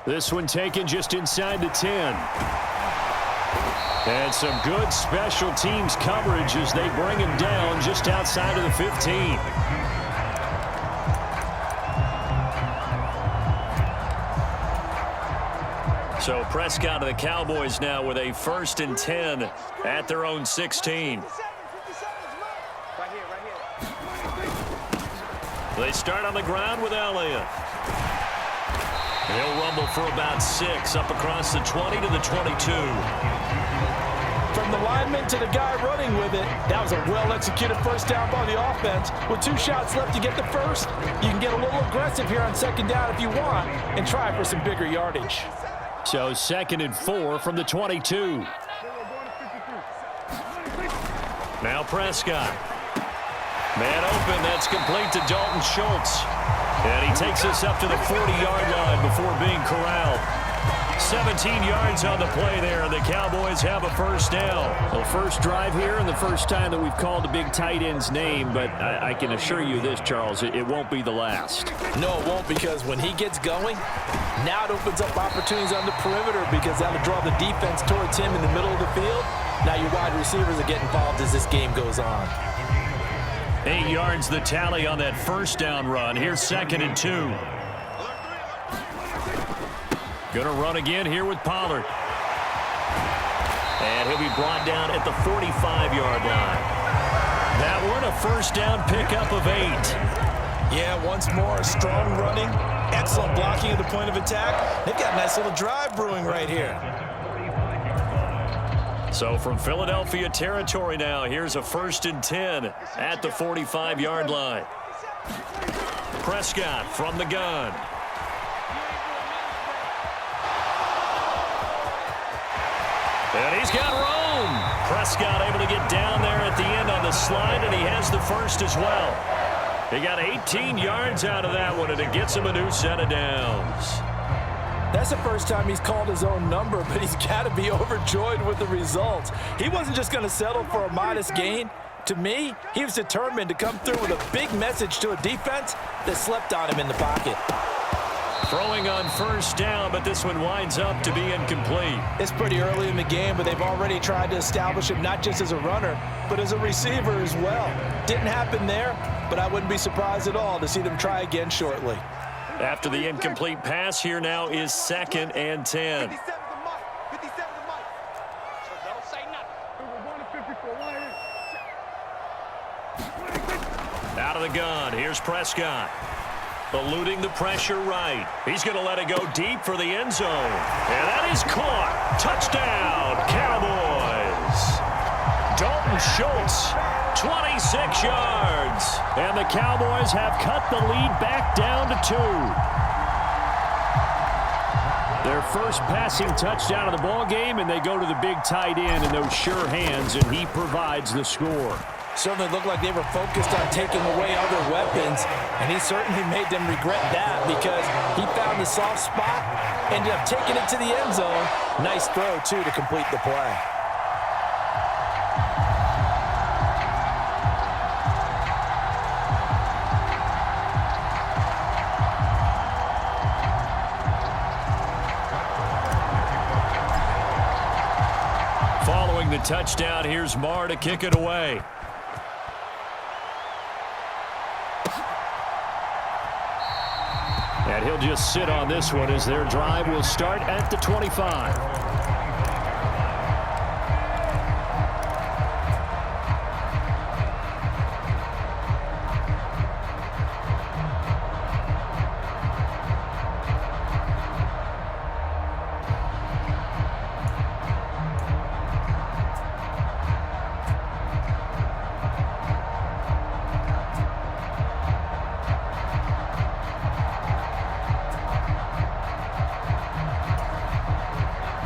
This one taken just inside the 10. And some good special teams coverage as they bring him down just outside of the 15. So Prescott of the Cowboys now with a 1st and 10 at their own 16. They start on the ground with Elliott. He'll rumble for about 6 up across the 20 to the 22. From the lineman to the guy running with it, that was a well-executed first down by the offense. With 2 shots left to get the first, you can get a little aggressive here on 2nd down if you want and try for some bigger yardage. So 2nd and 4 from the 22. Now Prescott. Man open, that's complete to Dalton Schultz. And he takes us up to the 40-yard line before being corralled. 17 yards on the play there, and the Cowboys have a first down. Well, first drive here and the first time that we've called a big tight end's name, but I can assure you this, Charles, it won't be the last. No, it won't, because when he gets going, now it opens up opportunities on the perimeter because that'll draw the defense towards him in the middle of the field. Now your wide receivers are getting involved as this game goes on. 8 yards the tally on that first down run. Here's 2nd and 2. Going to run again here with Pollard. And he'll be brought down at the 45-yard line. That one a first down pickup of 8. Yeah, once more, strong running, excellent blocking at the point of attack. They've got a nice little drive brewing right here. So from Philadelphia territory now, here's a 1st and 10 at the 45-yard line. Prescott from the gun. And he's got room. Prescott able to get down there at the end on the slide, and he has the first as well. He got 18 yards out of that one, and it gets him a new set of downs. That's the first time he's called his own number, but he's got to be overjoyed with the results. He wasn't just going to settle for a modest gain. To me, he was determined to come through with a big message to a defense that slept on him in the pocket. Throwing on first down, but this one winds up to be incomplete. It's pretty early in the game, but they've already tried to establish him not just as a runner, but as a receiver as well. Didn't happen there, but I wouldn't be surprised at all to see them try again shortly. After the incomplete pass, here now is 2nd and 10. Out of the gun, here's Prescott. Eluding the pressure right. He's going to let it go deep for the end zone. And that is caught. Touchdown, Cowboys. Dalton Schultz, 26 yards. And the Cowboys have cut the lead back down to 2. Their first passing touchdown of the ball game, and they go to the big tight end in those sure hands, and he provides the score. Certainly looked like they were focused on taking away other weapons, and he certainly made them regret that because he found the soft spot, ended up taking it to the end zone. Nice throw, too, to complete the play. Following the touchdown, here's Marr to kick it away. And he'll just sit on this one as their drive will start at the 25.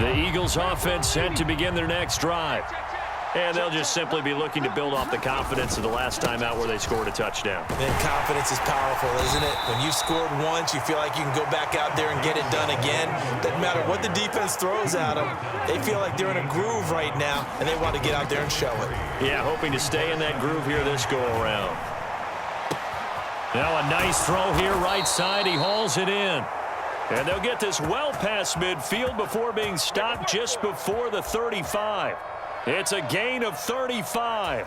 The Eagles offense set to begin their next drive. And they'll just simply be looking to build off the confidence of the last time out where they scored a touchdown. Man, confidence is powerful, isn't it? When you've scored once, you feel like you can go back out there and get it done again. Doesn't matter what the defense throws at them. They feel like they're in a groove right now, and they want to get out there and show it. Yeah, hoping to stay in that groove here this go-around. Now a nice throw here right side. He hauls it in. And they'll get this well past midfield before being stopped just before the 35. It's a gain of 35.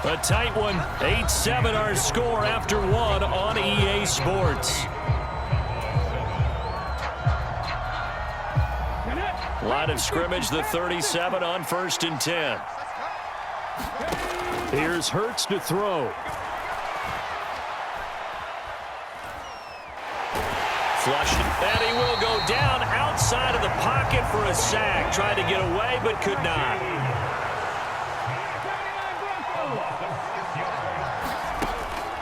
A tight one. 8-7 our score after one on EA Sports. Line of scrimmage, the 37 on 1st and 10. Here's Hurts to throw. Flushed, and he will go down outside of the pocket for a sack. Tried to get away, but could not.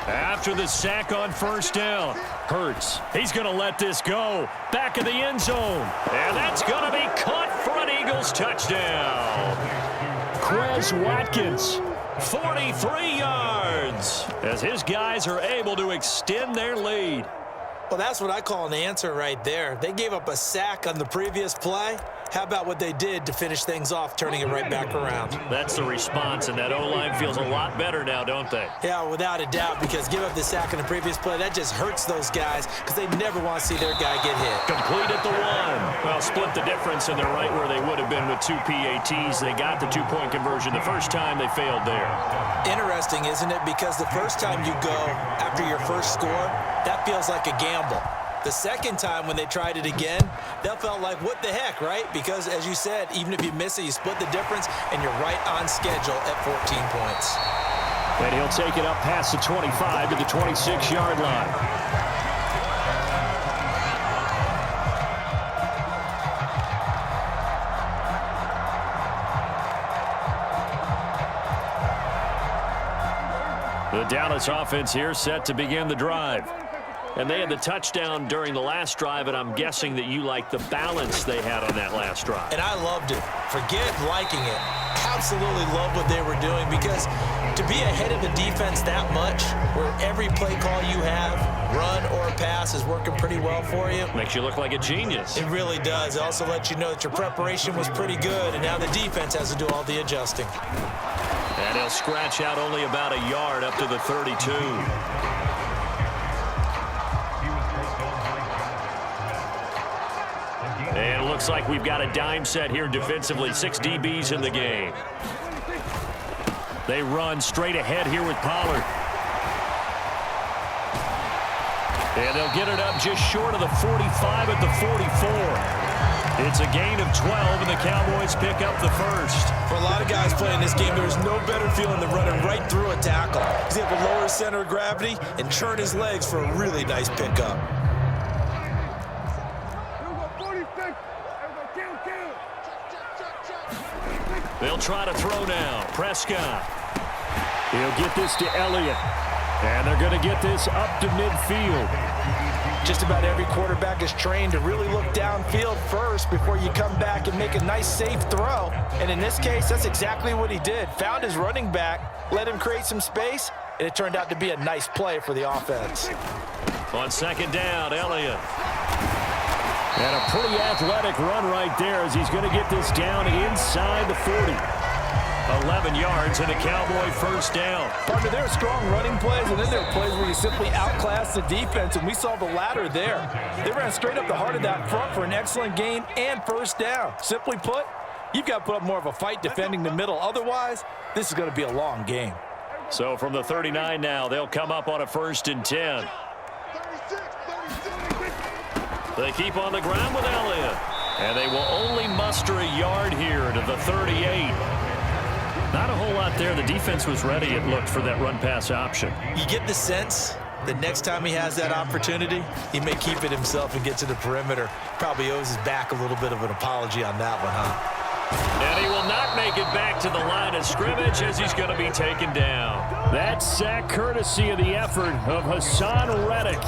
After the sack on 1st down, Hurts, he's going to let this go. Back of the end zone, and that's going to be caught for an Eagles touchdown. Quez Watkins, 43 yards, as his guys are able to extend their lead. Well, that's what I call an answer right there. They gave up a sack on the previous play. How about what they did to finish things off, turning it right back around? That's the response, and that O-line feels a lot better now, don't they? Yeah, without a doubt, because give up the sack on the previous play, that just hurts those guys because they never want to see their guy get hit. Complete at the 1. Well, split the difference, and they're right where they would have been with 2 PATs. They got the 2-point conversion the first time. They failed there. Interesting, isn't it? Because the first time you go after your first score, that feels like a gamble. The second time when they tried it again, that felt like, what the heck, right? Because, as you said, even if you miss it, you split the difference, and you're right on schedule at 14 points. And he'll take it up past the 25 to the 26-yard line. The Dallas offense here set to begin the drive. And they had the touchdown during the last drive, and I'm guessing that you like the balance they had on that last drive. And I loved it. Forget liking it. Absolutely love what they were doing, because to be ahead of a defense that much, where every play call you have, run or pass, is working pretty well for you. Makes you look like a genius. It really does. It also lets you know that your preparation was pretty good, and now the defense has to do all the adjusting. And he'll scratch out only about a yard up to the 32. And it looks like we've got a dime set here defensively. 6 DBs in the game. They run straight ahead here with Pollard. And they'll get it up just short of the 45 at the 44. It's a gain of 12, and the Cowboys pick up the first. For a lot of guys playing this game, there's no better feeling than running right through a tackle. He's able to lower his center of gravity and churn his legs for a really nice pickup. They'll try to throw now. Prescott. He'll get this to Elliott. And they're going to get this up to midfield. Just about every quarterback is trained to really look downfield first before you come back and make a nice, safe throw. And in this case, that's exactly what he did. Found his running back, let him create some space, and it turned out to be a nice play for the offense. On 2nd down, Elliott. And a pretty athletic run right there as he's going to get this down inside the 40. 11 yards and a Cowboy first down. Partner, there are strong running plays, and then there are plays where you simply outclass the defense, and we saw the latter there. They ran straight up the heart of that front for an excellent gain and first down. Simply put, you've got to put up more of a fight defending the middle. Otherwise, this is going to be a long game. So from the 39 now, they'll come up on a 1st and 10. They keep on the ground with Elliott. And they will only muster a yard here to the 38. Not a whole lot there. The defense was ready, it looked, for that run-pass option. You get the sense that next time he has that opportunity, he may keep it himself and get to the perimeter. Probably owes his back a little bit of an apology on that one, huh? And he will not make it back to the line of scrimmage as he's going to be taken down. That sack courtesy of the effort of Hassan Reddick.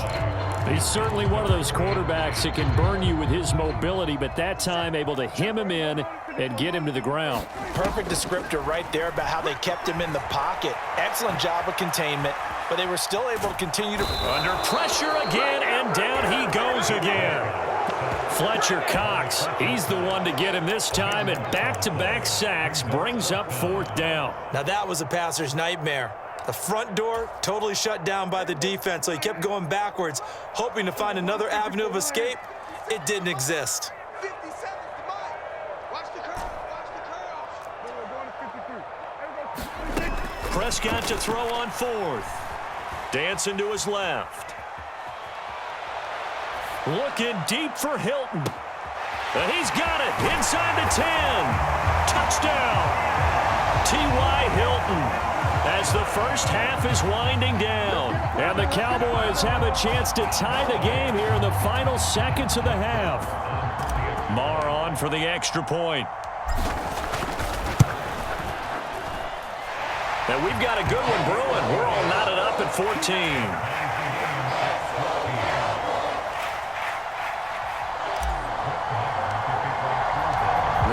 He's certainly one of those quarterbacks that can burn you with his mobility, but that time able to hem him in and get him to the ground. Perfect descriptor right there about how they kept him in the pocket. Excellent job of containment, but they were still able to continue to... Under pressure again, and down he goes again. Fletcher Cox, he's the one to get him this time, and back-to-back sacks brings up 4th down. Now that was a passer's nightmare. The front door totally shut down by the defense, so he kept going backwards, hoping to find another avenue of escape. It didn't exist. 50 seconds to mine. Watch the curl. Watch the curl. Prescott to throw on 4th. Dancing to his left. Looking deep for Hilton. And he's got it inside the 10. Touchdown. T.Y. Hilton. As the first half is winding down. And the Cowboys have a chance to tie the game here in the final seconds of the half. Marr on for the extra point. And we've got a good one brewing. We're all knotted up at 14.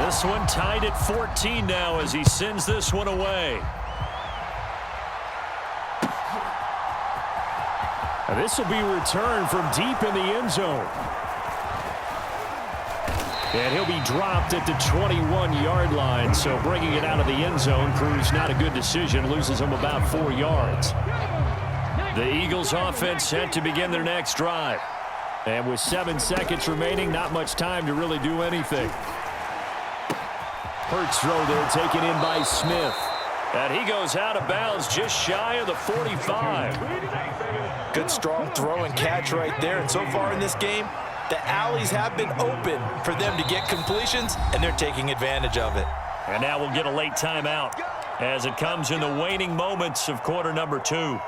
This one tied at 14 now as he sends this one away. And this will be returned from deep in the end zone. And he'll be dropped at the 21-yard line, so bringing it out of the end zone proves not a good decision, loses him about 4 yards. The Eagles offense set to begin their next drive. And with 7 seconds remaining, not much time to really do anything. Hurts throw there taken in by Smith. And he goes out of bounds just shy of the 45. Good strong throw and catch right there. And so far in this game, the alleys have been open for them to get completions, and they're taking advantage of it. And now we'll get a late timeout as it comes in the waning moments of quarter number 2.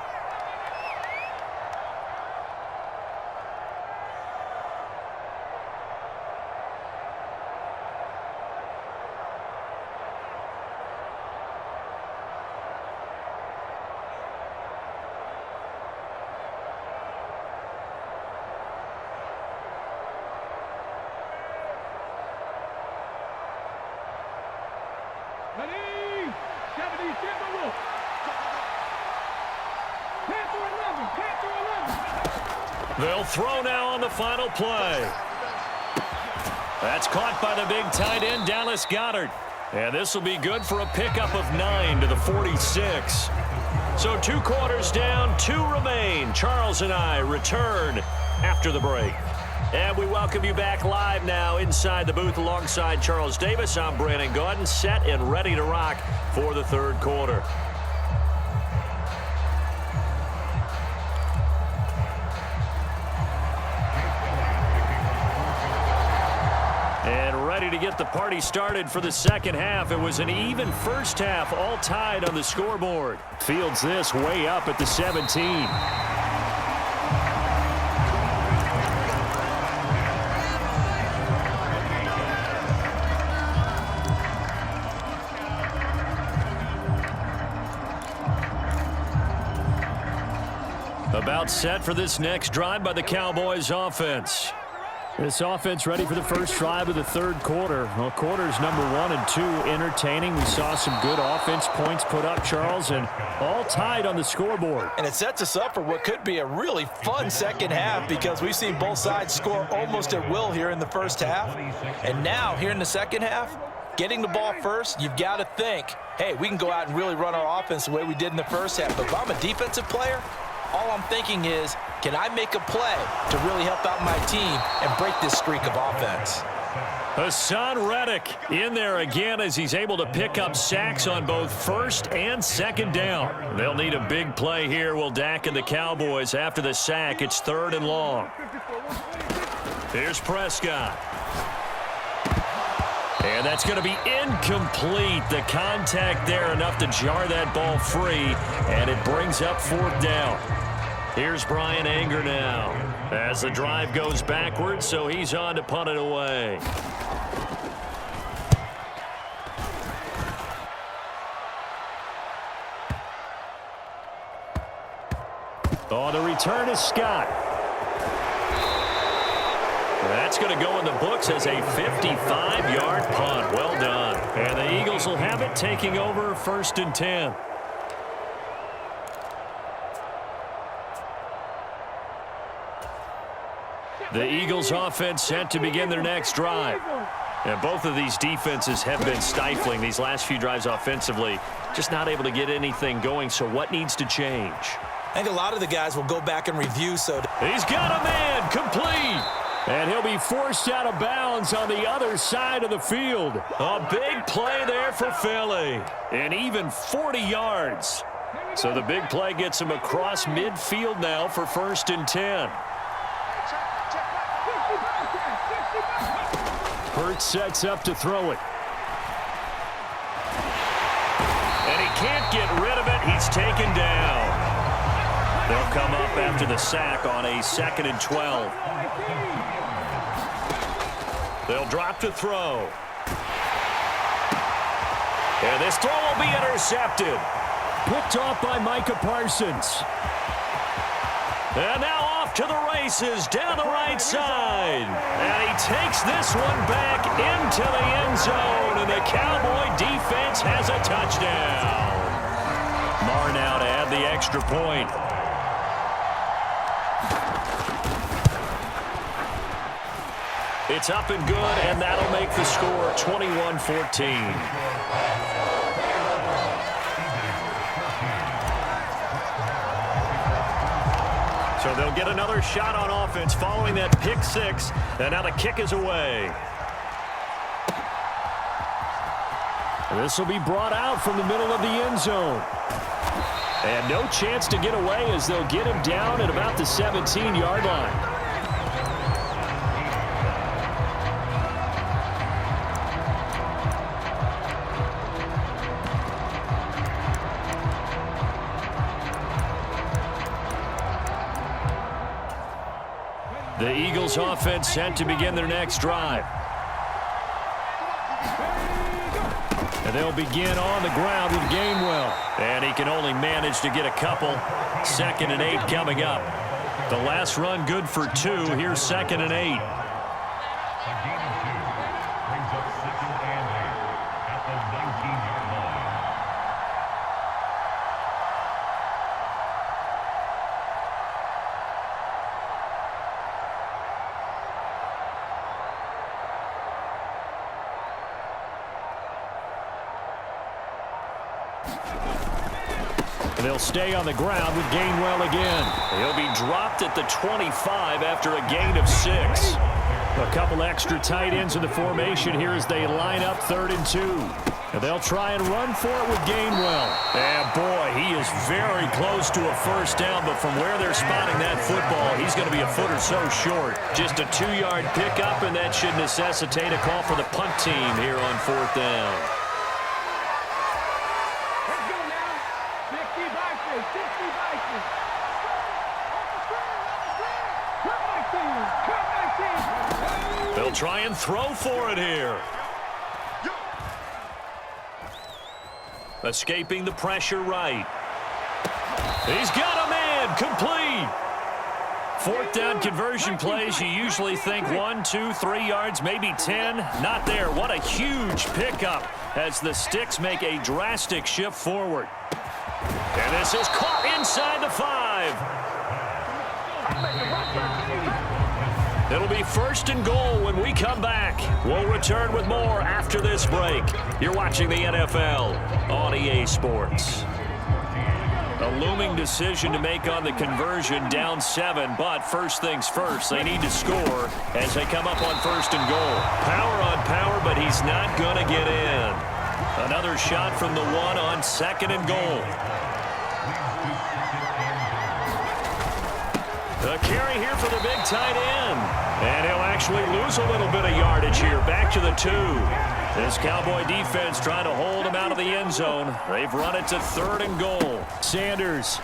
They'll throw now on the final play. That's caught by the big tight end, Dallas Goedert. And this will be good for a pickup of 9 to the 46. So 2 quarters down, 2 remain. Charles and I return after the break. And we welcome you back live now inside the booth alongside Charles Davis. I'm Brandon Gaudin, set and ready to rock for the 3rd quarter. And ready to get the party started for the second half. It was an even first half, all tied on the scoreboard. Fields this way up at the 17. About set for this next drive by the Cowboys offense. This offense ready for the first drive of the 3rd quarter. Well, quarters number 1 and 2 entertaining. We saw some good offense points put up, Charles, and all tied on the scoreboard. And it sets us up for what could be a really fun second half because we've seen both sides score almost at will here in the first half. And now, here in the second half, getting the ball first, you've got to think, hey, we can go out and really run our offense the way we did in the first half. But if I'm a defensive player, all I'm thinking is, can I make a play to really help out my team and break this streak of offense? Hassan Reddick in there again as he's able to pick up sacks on both 1st and 2nd down. They'll need a big play here, will Dak and the Cowboys. After the sack, it's 3rd and long. Here's Prescott. And that's going to be incomplete. The contact there enough to jar that ball free, and it brings up 4th down. Here's Brian Anger now as the drive goes backwards, so he's on to punt it away. On the return is Scott. That's going to go in the books as a 55-yard punt. Well done. And the Eagles will have it, taking over 1st and 10. The Eagles offense set to begin their next drive. And both of these defenses have been stifling these last few drives offensively. Just not able to get anything going, so what needs to change? I think a lot of the guys will go back and review. So he's got a man complete. And he'll be forced out of bounds on the other side of the field. A big play there for Philly. And even 40 yards. So the big play gets him across midfield now for 1st and 10. Hurts sets up to throw it. And he can't get rid of it. He's taken down. They'll come up after the sack on a 2nd and 12. They'll drop to throw. And this throw will be intercepted. Picked off by Micah Parsons. And now off to the races down the right side. And he takes this one back into the end zone. And the Cowboy defense has a touchdown. Marr now to add the extra point. It's up and good, and that'll make the score 21-14. So they'll get another shot on offense following that pick six, and now the kick is away. This will be brought out from the middle of the end zone. And no chance to get away as they'll get him down at about the 17-yard line. The Eagles offense set to begin their next drive. And they'll begin on the ground with Gainwell. And he can only manage to get a couple. 2nd and 8 coming up. The last run good for 2. Here's 2nd and 8. They'll stay on the ground with Gainwell again. He'll be dropped at the 25 after a gain of 6. A couple extra tight ends in the formation here as they line up 3rd and 2. And they'll try and run for it with Gainwell. And boy, he is very close to a first down, but from where they're spotting that football, he's going to be a foot or so short. Just a 2-yard pickup, and that should necessitate a call for the punt team here on 4th down. They'll try and throw for it here. Escaping the pressure right. He's got a man complete. 4th down conversion plays, you usually think 1, 2, 3 yards, maybe 10. Not there. What a huge pickup as the Sticks make a drastic shift forward. And this is caught inside the 5. It'll be 1st and goal when we come back. We'll return with more after this break. You're watching the NFL on EA Sports. A looming decision to make on the conversion, down 7, but first things first, they need to score as they come up on 1st and goal. Power on power, but he's not going to get in. Another shot from the 1 on 2nd and goal. The carry here for the big tight end. And he'll actually lose a little bit of yardage here. Back to the 2. This Cowboy defense trying to hold him out of the end zone. They've run it to 3rd and goal. Sanders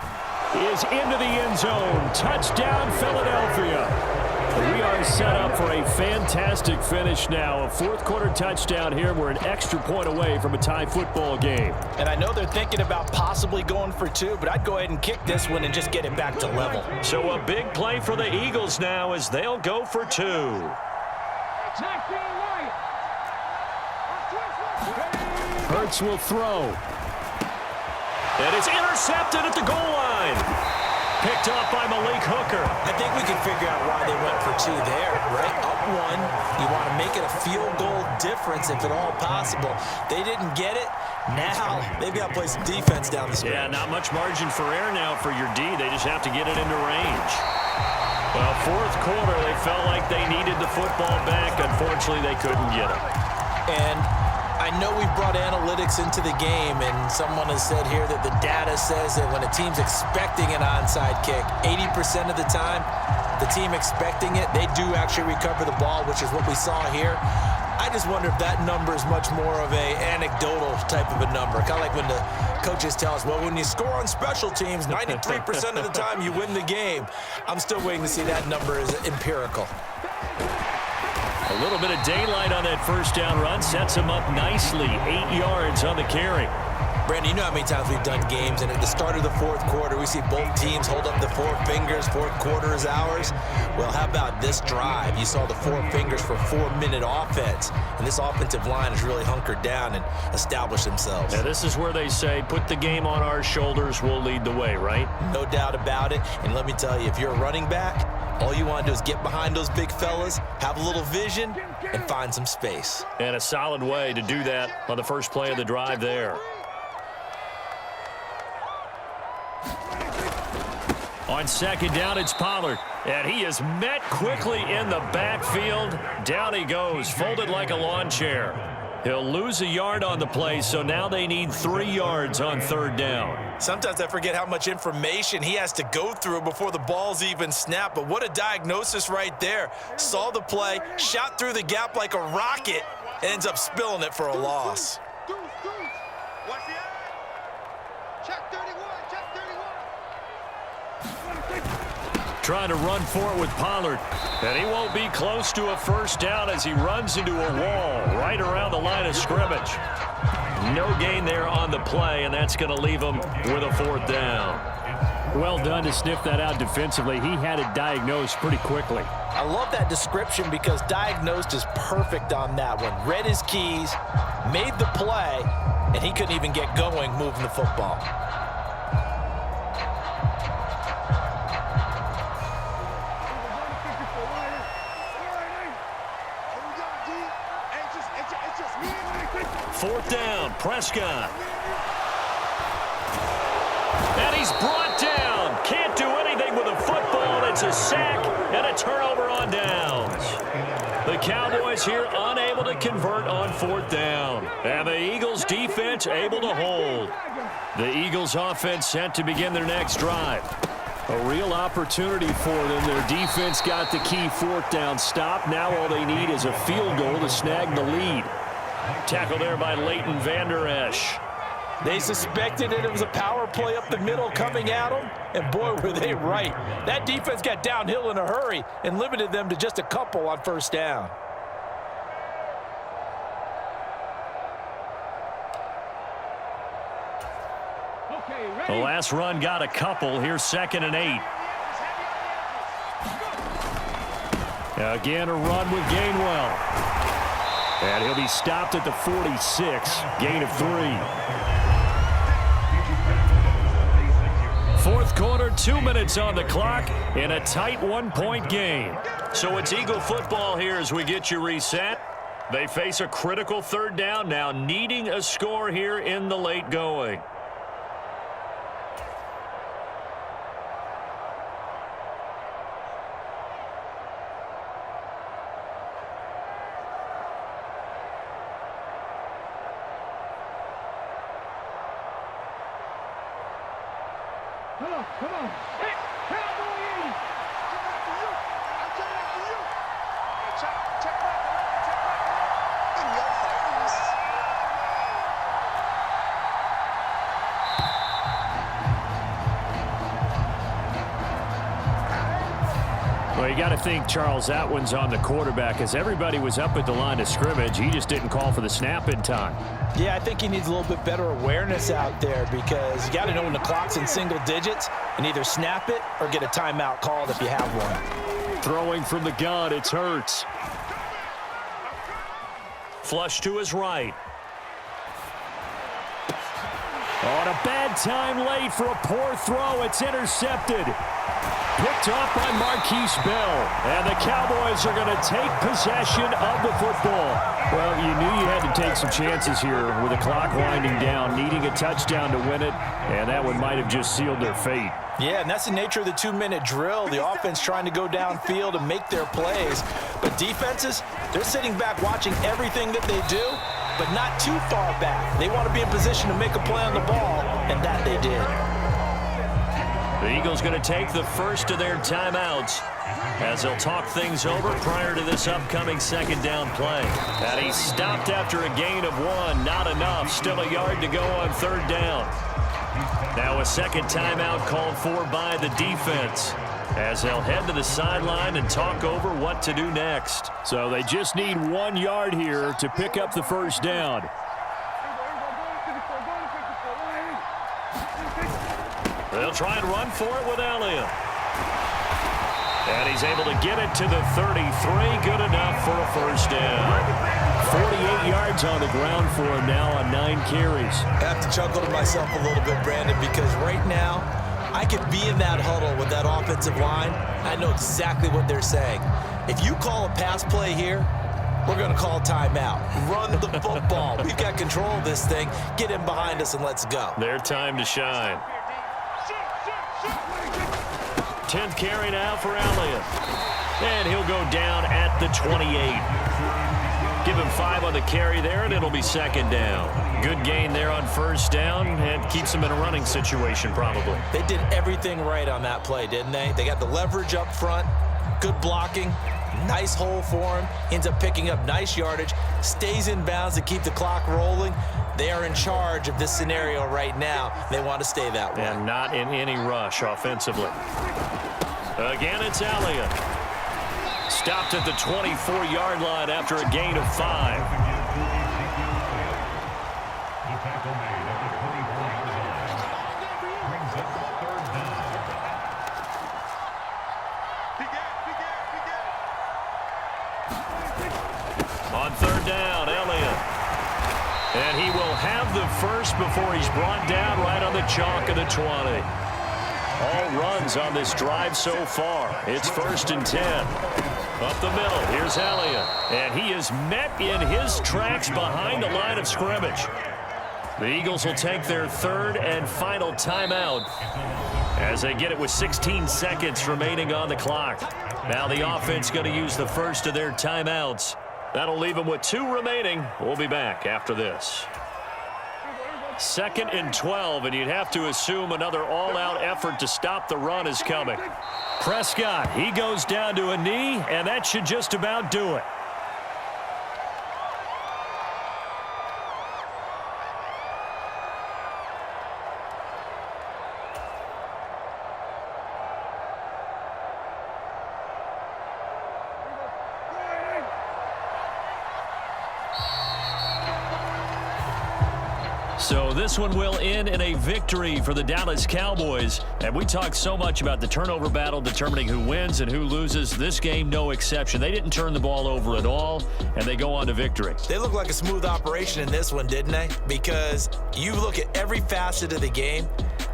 is into the end zone. Touchdown, Philadelphia. We are set up for a fantastic finish now. A 4th quarter touchdown here. We're an extra point away from a tie football game. And I know they're thinking about possibly going for 2, but I'd go ahead and kick this one and just get it back to level. So a big play for the Eagles now as they'll go for 2. Hurts will throw. And it's intercepted at the goal line. picked up by Malik Hooker. I think we can figure out why they went for 2 there, right? Up 1, you want to make it a field goal difference if at all possible. They didn't get it. Now, they've got to play some defense down the stretch. Yeah, not much margin for error now for your D. They just have to get it into range. Well, fourth quarter, they felt like they needed the football back. Unfortunately, they couldn't get it. And I know we've brought analytics into the game, and someone has said here that the data says that when a team's expecting an onside kick, 80% of the time, the team expecting it, they do actually recover the ball, which is what we saw here. I just wonder if that number is much more of a anecdotal type of a number. Kind of like when the coaches tell us, well, when you score on special teams, 93% of the time you win the game. I'm still waiting to see that number is empirical. A little bit of daylight on that first down run sets him up nicely. 8 yards on the carry. Brandon, you know how many times we've done games, and at the start of the fourth quarter, we see both teams hold up the 4 fingers, fourth quarter is ours. Well, how about this drive? You saw the 4 fingers for 4-minute offense, and this offensive line has really hunkered down and established themselves. Yeah, this is where they say, put the game on our shoulders, we'll lead the way, right? No doubt about it, and let me tell you, if you're a running back, all you want to do is get behind those big fellas, have a little vision, and find some space. And a solid way to do that on the first play of the drive there. On second down, it's Pollard. And he is met quickly in the backfield. Down he goes, folded like a lawn chair. He'll lose a yard on the play, so now they need 3 yards on third down. Sometimes I forget how much information he has to go through before the ball's even snapped, but what a diagnosis right there. Saw the play, shot through the gap like a rocket, and ends up spilling it for a loss. Watch the eye. Check 31. Check 31. Trying to run for it with Pollard. And he won't be close to a first down as he runs into a wall right around the line of scrimmage. No gain there on the play, and that's going to leave him with a 4th down. Well done to sniff that out defensively. He had it diagnosed pretty quickly. I love that description because diagnosed is perfect on that one. Read his keys, made the play, and he couldn't even get going moving the football. Fourth down, Prescott. And he's brought down. Can't do anything with a football. It's a sack and a turnover on downs. The Cowboys here unable to convert on 4th down. And the Eagles defense able to hold. The Eagles offense set to begin their next drive. A real opportunity for them. Their defense got the key 4th down stop. Now all they need is a field goal to snag the lead. Tackle there by Leighton Vander Esch. They suspected it was a power play up the middle coming at them, and boy, were they right. That defense got downhill in a hurry and limited them to just a couple on first down. The last run got a couple. Here's 2nd and 8. Again, a run with Gainwell. And he'll be stopped at the 46. Gain of 3. Fourth quarter, 2 minutes on the clock in a tight 1-point game. So it's Eagle football here as we get you reset. They face a critical 3rd down now, needing a score here in the late going. Come on. Hey, Cowboys! I'm turning after you. Hey, check back. In your face. Well, you got to think, Charles, that one's on the quarterback as everybody was up at the line of scrimmage. He just didn't call for the snap in time. Yeah, I think he needs a little bit better awareness out there because you got to know when the clock's in single digits and either snap it or get a timeout called if you have one. Throwing from the gun, it's Hurts. Flush to his right. On a bad time late for a poor throw. It's intercepted. Picked off by Marquise Bell. And the Cowboys are going to take possession of the football. Well, you knew you had to take some chances here with the clock winding down, needing a touchdown to win it, and that one might have just sealed their fate. Yeah, and that's the nature of the 2-minute drill. The offense trying to go downfield and make their plays. But defenses, they're sitting back watching everything that they do, but not too far back. They want to be in position to make a play on the ball, and that they did. The Eagles going to take the first of their timeouts as they'll talk things over prior to this upcoming second down play. And he stopped after a gain of 1. Not enough. Still a yard to go on third down. Now a second timeout called for by the defense as they'll head to the sideline and talk over what to do next. So they just need 1 yard here to pick up the first down. They'll try and run for it with Elliott. And he's able to get it to the 33. Good enough for a first down. 48 yards on the ground for him now on 9 carries. I have to chuckle to myself a little bit, Brandon, because right now I could be in that huddle with that offensive line. I know exactly what they're saying. If you call a pass play here, we're going to call timeout. Run the football. We've got control of this thing. Get in behind us and let's go. Their time to shine. 10th carry now for Elliott. And he'll go down at the 28. Give him 5 on the carry there, and it'll be second down. Good gain there on first down, and keeps him in a running situation probably. They did everything right on that play, didn't they? They got the leverage up front, good blocking, nice hole for him, ends up picking up nice yardage, stays in bounds to keep the clock rolling. They are in charge of this scenario right now. They want to stay that way. And not in any rush offensively. Again, it's Elliott. Stopped at the 24-yard line after a gain of 5. On third down, Elliott. And he will have the first before he's brought down right on the chalk of the 20. All runs on this drive so far. It's 1st and 10. Up the middle, here's Elliott. And he is met in his tracks behind the line of scrimmage. The Eagles will take their third and final timeout as they get it with 16 seconds remaining on the clock. Now the offense going to use the first of their timeouts. That'll leave them with 2 remaining. We'll be back after this. 2nd and 12, and you'd have to assume another all-out effort to stop the run is coming. Prescott, he goes down to a knee, and that should just about do it. So this one will end in a victory for the Dallas Cowboys. And we talked so much about the turnover battle determining who wins and who loses. This game, no exception. They didn't turn the ball over at all, and they go on to victory. They look like a smooth operation in this one, didn't they? Because you look at every facet of the game,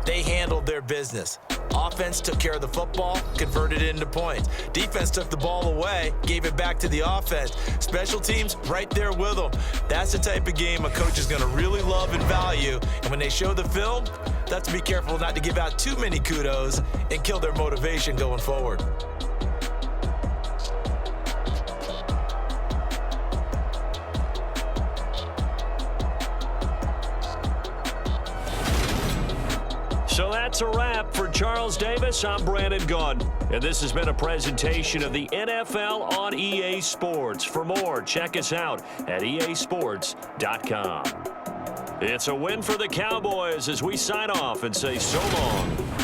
they handled their business. Offense took care of the football, converted it into points. Defense took the ball away, gave it back to the offense. Special teams, right there with them. That's the type of game a coach is going to really love and value. And when they show the film, they have to be careful not to give out too many kudos and kill their motivation going forward. So that's a wrap for Charles Davis. I'm Brandon Gunn, and this has been a presentation of the NFL on EA Sports. For more, check us out at easports.com. It's a win for the Cowboys as we sign off and say so long.